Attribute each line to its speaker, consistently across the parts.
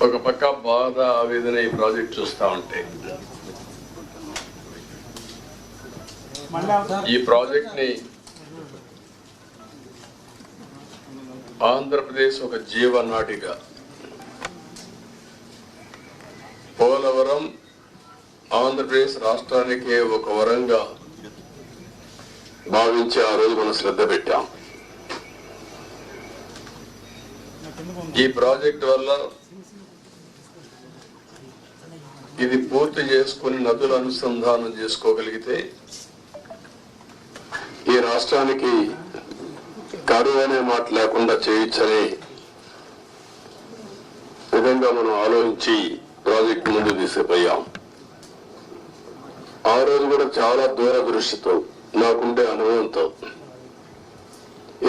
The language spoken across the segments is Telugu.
Speaker 1: ఒక పక్క బాధ ఆవేదన ఈ ప్రాజెక్ట్ చూస్తూ ఉంటే ఈ ప్రాజెక్ట్ ని ఆంధ్రప్రదేశ్ ఒక జీవనాడిగా పోలవరం ఆంధ్రప్రదేశ్ రాష్ట్రానికి ఒక వరంగా భావించి ఆ రోజు మనం శ్రద్ధ పెట్టాం. ఈ ప్రాజెక్ట్ వల్ల ఇది పూర్తి చేసుకుని నదుల అనుసంధానం చేసుకోగలిగితే ఈ రాష్ట్రానికి కరువు అనే మాట లేకుండా చేయొచ్చనే విధంగా మనం ఆలోచించి ప్రాజెక్ట్ ముందు తీసుకుపోయాం. ఆ రోజు కూడా చాలా దూరదృష్టితో నాకుండే అనుభవంతో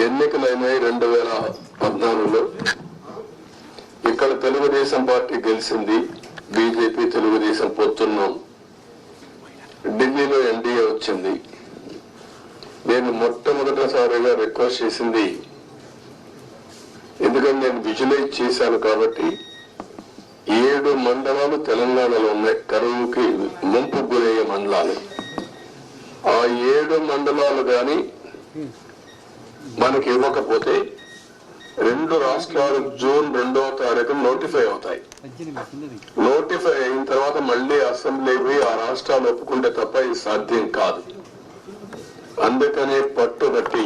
Speaker 1: ఎన్నికలైనాయి 2014లో. ఇక్కడ తెలుగుదేశం పార్టీ గెలిచింది, బీజేపీ తెలుగుదేశం పొత్తున్నాం. ఢిల్లీలో ఎన్డీఏ వచ్చింది. నేను మొట్టమొదటిసారిగా రిక్వెస్ట్ చేసింది, ఎందుకంటే నేను విజువలైజ్ చేశాను కాబట్టి 7 మండలాలు తెలంగాణలో ఉన్నాయి, కరువుకి ముంపు గురయ్యే మండలాలు. ఆ 7 మండలాలు కానీ మనకి ఇవ్వకపోతే 2 రాష్ట్రాలు జూన్ 2వ తారీఖు నోటిఫై అవుతాయి. నోటిఫై అయిన తర్వాత మళ్ళీ అసెంబ్లీకి ఆ రాష్ట్రాలు ఒప్పుకుంటే తప్ప ఇది సాధ్యం కాదు. అందుకనే పట్టుబట్టి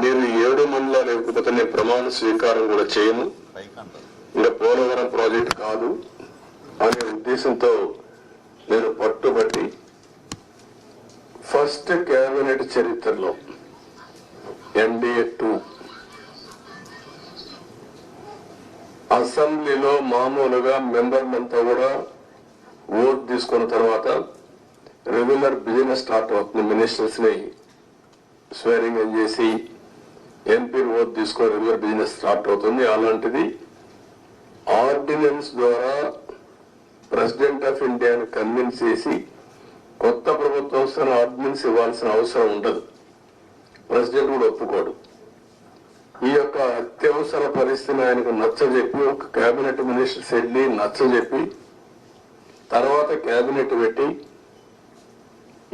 Speaker 1: మీరు 7 మండలాలు ఇవ్వకపోతే నేను ప్రమాణ స్వీకారం కూడా చేయను, ఇంకా పోలవరం ప్రాజెక్ట్ కాదు అనే ఉద్దేశంతో నేను పట్టుబట్టి ఫస్ట్ కేబినెట్ చరిత్రలో ఎన్డీఏ 2 అసెంబ్లీలో మామూలుగా మెంబర్లంతా కూడా ఓట్ తీసుకున్న తర్వాత రెగ్యులర్ బిజినెస్ స్టార్ట్ అవుతుంది. మినిస్టర్స్ ని స్వేరింగ్ ఇన్ చేసి ఎంపీలు ఓట్ తీసుకొని రెగ్యులర్ బిజినెస్ స్టార్ట్ అవుతుంది. అలాంటిది ఆర్డినెన్స్ ద్వారా ప్రెసిడెంట్ ఆఫ్ ఇండియాని కన్విన్స్ చేసి కొత్త ప్రభుత్వం ఆర్డినెన్స్ ఇవ్వాల్సిన అవసరం ఉండదు, ప్రెసిడెంట్ కూడా ఒప్పుకోడు. ఈ యొక్క అత్యవసర పరిస్థితిని ఆయనకు నచ్చజెప్పి ఒక కేబినెట్ మినిస్టర్స్ వెళ్ళి నచ్చజెప్పి తర్వాత కేబినెట్ పెట్టి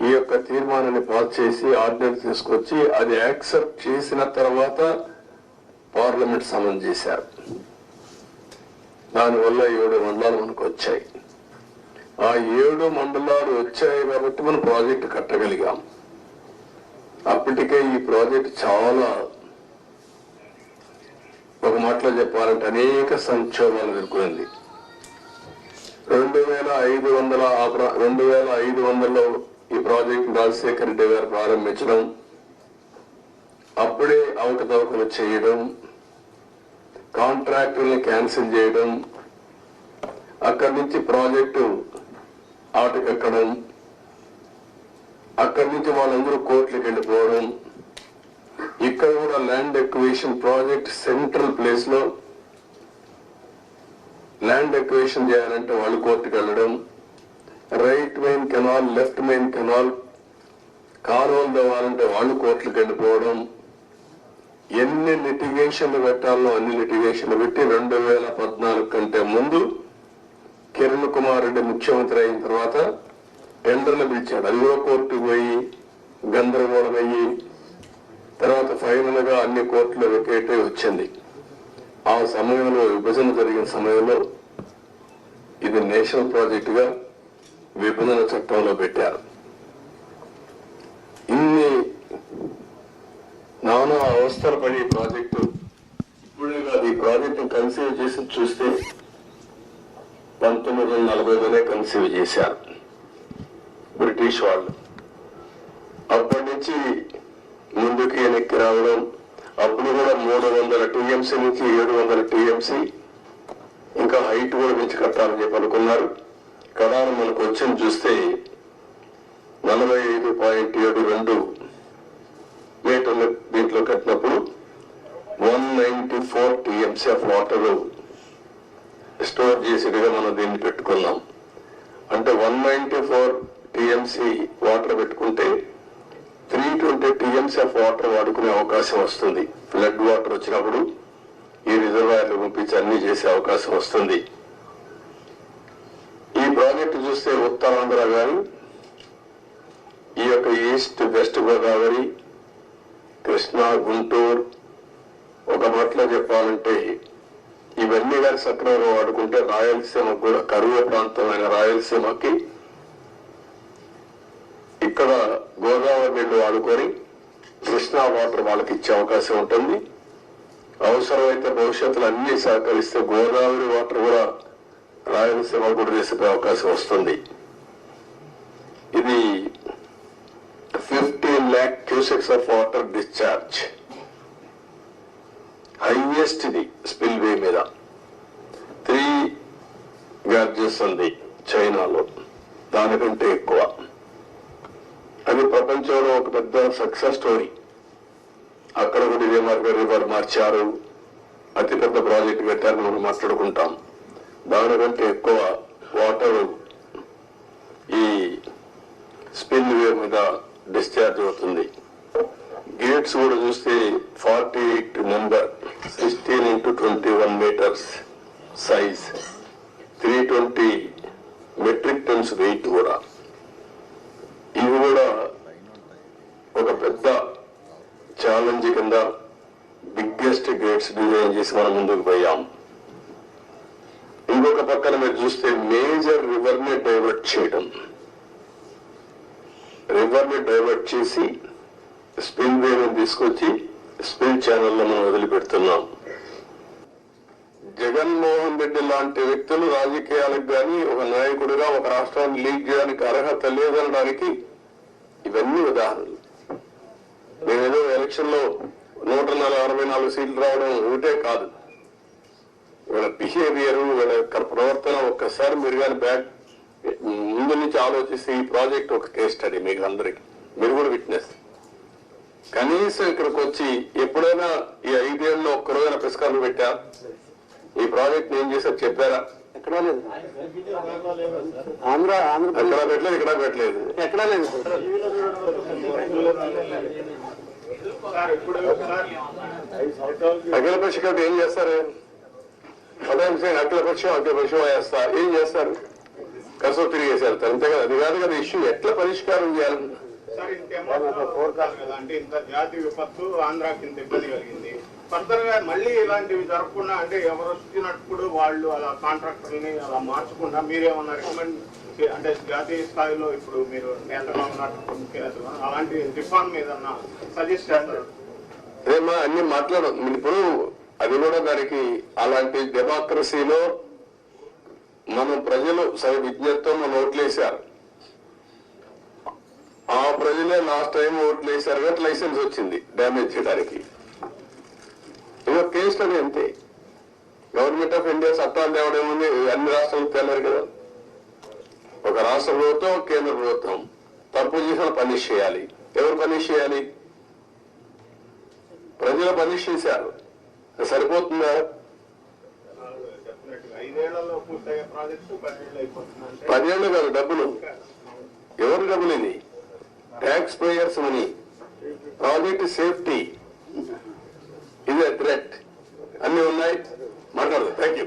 Speaker 1: ఈ యొక్క తీర్మానాన్ని పాస్ చేసి ఆర్డినెన్స్ తీసుకొచ్చి అది యాక్సెప్ట్ చేసిన తర్వాత పార్లమెంట్ సమన్ చేశారు. దానివల్ల 7 మండలాలు మనకు వచ్చాయి. ఆ 7 మండలాలు వచ్చాయి కాబట్టి మనం ప్రాజెక్టు కట్టగలిగాం. అప్పటికే ఈ ప్రాజెక్ట్ చాలా, ఒక మాటలో చెప్పాలంటే అనేక సంక్షోభాలు ఎదుర్కొంది. 2500లో ఈ ప్రాజెక్ట్ రాజశేఖర రెడ్డి గారు ప్రారంభించడం, అప్పుడే అవకతవకలు చేయడం, కాంట్రాక్టుల్ని క్యాన్సిల్ చేయడం, అక్కడి నుంచి ప్రాజెక్టు ఆటకెక్కడం, అక్కడి నుంచి వాళ్ళందరూ కోర్టులకు వెళ్ళిపోవడం, ఇక్కడ కూడా land acquisition project central place లో ల్యాండ్ ఎక్విజిషన్ చేయాలంటే వాళ్ళు కోర్టుకు వెళ్ళడం, right main canal left main canal కాలువలు తవ్వాలంటే వాళ్ళు కోర్టులకు వెళ్ళిపోవడం, ఎన్ని లిటిగేషన్లు పెట్టాలో అన్ని లిటిగేషన్లు పెట్టి 2014 కంటే ముందు కిరణ్ కుమార్ రెడ్డి ముఖ్యమంత్రి అయిన తర్వాత టెండర్లు పిలిచాడు. అది కూడా కోర్టుకు పోయి గందరగోళం అయ్యి తర్వాత ఫైనల్ గా అన్ని కోర్టులు వెకేట్ వచ్చింది. ఆ సమయంలో విభజన జరిగిన సమయంలో ఇది నేషనల్ ప్రాజెక్ట్ గా విభజన చట్టంలో పెట్టారు. ఇన్ని నానా అవస్థలు పడి ఈ ప్రాజెక్టు ఇప్పుడే కాదు, ఈ ప్రాజెక్టు కన్సీవ్ చేసి చూస్తే 1940లోనే కన్సీవ్ చేశారు బ్రిటిష్ వాళ్ళు. అప్పటి నుంచి ముందుకి వెనక్కి రావడం, అప్పుడు కూడా 300 టీఎంసీ నుంచి 700 టీఎంసీ ఇంకా హైట్ కూడా పెంచి కట్టాలని చెప్పి అనుకున్నారు. కడాన మనకు వచ్చింది చూస్తే 45.72 మీటర్లు దీంట్లో కట్టినప్పుడు 194 టీఎంసీ ఆఫ్ వాటర్ స్టోర్ చేసేదిగా మనం దీన్ని పెట్టుకున్నాం. అంటే 194 టీఎంసీ వాటర్ పెట్టుకుంటే 320 టీఎంసీ ఆఫ్ వాటర్ వాడుకునే అవకాశం వస్తుంది. ఫ్లడ్ వాటర్ వచ్చినప్పుడు ఈ రిజర్వాయర్లు పంపించి అన్ని చేసే అవకాశం వస్తుంది. చూస్తే ఉత్తరాంధ్ర కానీ ఈ యొక్క ఈస్ట్ వెస్ట్ గోదావరి, కృష్ణా, గుంటూరు, ఒక మాటలో చెప్పాలంటే ఇవన్నీ కానీ సక్రమంగా వాడుకుంటే రాయలసీమకు కూడా కరువు ప్రాంతమైన రాయలసీమకి ఇక్కడ గోదావరి నీళ్లు వాడుకొని కృష్ణా వాటర్ వాళ్ళకి ఇచ్చే అవకాశం ఉంటుంది. అవసరమైతే భవిష్యత్తులో అన్ని సహకరిస్తే గోదావరి వాటర్ కూడా రాయలసీమ కూడా తీసుకునే అవకాశం వస్తుంది. ఇది 15 lakh cusecs of water discharge, highest ఇది స్పిల్ వే మీద. 3 గ్యార్జెస్ ఉంది చైనాలో, దానికంటే ఎక్కువ. అది ప్రపంచంలో ఒక పెద్ద సక్సెస్ స్టోరీ. అక్కడ కూడా ఇదే మార్గం రివర్ మార్చారు, అతిపెద్ద ప్రాజెక్టు కట్టారని మనం మాట్లాడుకుంటాం. దానికంటే ఎక్కువ వాటర్ ఈ స్పిల్ వే మీద డిశ్చార్జ్ అవుతుంది. గేట్స్ కూడా చూస్తే 48 number, 16 into 21 meters size, 320 metric tons weight కూడా. ఇవి కూడా ఒక పెద్ద ఛాలెంజ్ కింద బిగ్గెస్ట్ గేట్స్ డిజైన్ చేసి మనం ముందుకు పోయాం. ఇంకొక పక్కన మీరు చూస్తే మేజర్ రివర్ ని డైవర్ట్ చేయడం, రివర్ ని డైవర్ట్ చేసి స్పిల్ వేని తీసుకొచ్చి స్పిల్ ఛానల్లో మనం వదిలిపెడుతున్నాం. జగన్మోహన్ రెడ్డి లాంటి వ్యక్తులు రాజకీయాలకు కానీ ఒక నాయకుడిగా ఒక రాష్ట్రాన్ని లీడ్ చేయడానికి అర్హత లేదనడానికి ఇవన్నీ ఉదాహరణలు. మేమేదో ఎలక్షన్ లో 164 సీట్లు రావడం ఒకటే కాదు, వీళ్ళ బిహేవియర్, వీళ్ళ యొక్క ప్రవర్తన ఒక్కసారి మీరు కానీ బ్యాక్ ముందు నుంచి ఆలోచిస్తే ఈ ప్రాజెక్ట్ ఒక కేస్ స్టడీ మీకు అందరికి, మీరు కూడా విట్నెస్. కనీసం ఇక్కడికి వచ్చి ఎప్పుడైనా ఈ 5 ఏళ్ళలో ఒక్కరోజైనా పురస్కారాలు పెట్టారు? ఈ ప్రాజెక్ట్ ఏం చేశారు చెప్పారా?
Speaker 2: ఎక్కడా లేదు.
Speaker 1: అక్కడ పెట్టలేదు, ఇక్కడ పెట్టలేదు,
Speaker 2: ఎక్కడా లేదు.
Speaker 1: అఖిల పక్ష కాబట్టి ఏం చేస్తారు? అఖిల పక్షం వేస్తా ఏం చేస్తారు? కసో తిరిగేసి వెళ్తారు, అంతే కదా. అది కాదు కదా ఇష్యూ. ఎట్లా పరిష్కారం చేయాలి?
Speaker 3: అంటే ఇంత జాతి విపత్తు ఆంధ్రాకి ఇంత ఇబ్బంది కలిగింది. ఫర్దర్ గా మళ్ళీ ఇలాంటివి జరగకుండా, అంటే ఎవరు వచ్చినప్పుడు వాళ్ళు అలా కాంట్రాక్టర్ని అలా మార్చకుండా మీరేమన్నా రికమెండ్ అంటే జాతీయ స్థాయిలో ఇప్పుడు మీరు నేతగా ఉన్నట్టు ముఖ్యనేతలు అలాంటి రిఫార్మ్ ఏదన్నా సజెస్ట్ చేస్తారు?
Speaker 1: అదేమా అన్ని మాట్లాడడం ఇప్పుడు. అది కూడా దానికి అలాంటి డెమోక్రసీలో మనం ప్రజలు విజ్ఞతతో మనం ఓట్లేశారు. ఆ ప్రజలే లాస్ట్ టైం ఓట్లు వేశారు కాబట్టి లైసెన్స్ వచ్చింది డ్యామేజ్ చేయడానికి. ఇదో కేసు అది అంతే. గవర్నమెంట్ ఆఫ్ ఇండియా చట్టాలు తేవడేముంది, అన్ని రాష్ట్రాలకు తేలేరు కదా. ఒక రాష్ట్ర ప్రభుత్వం, కేంద్ర ప్రభుత్వం తప్పు చేసిన పనిష్ చేయాలి. ఎవరు పనిష్ చేయాలి? ప్రజలు పనిష్ చేశారు. సరిపోతుందా?
Speaker 3: 5 ఏళ్లలో పూర్తయ్యే ప్రాజెక్టు 10 ఏళ్ళు అయిపోతుంది.
Speaker 1: 10 ఏళ్ళు కాదు, డబ్బులు ఎవరు డబ్బులు? ఇది taxpayers money. Project safety ఇదే థ్రెట్. అన్ని ఉన్నాయి, మాట్లాడదు. Thank you.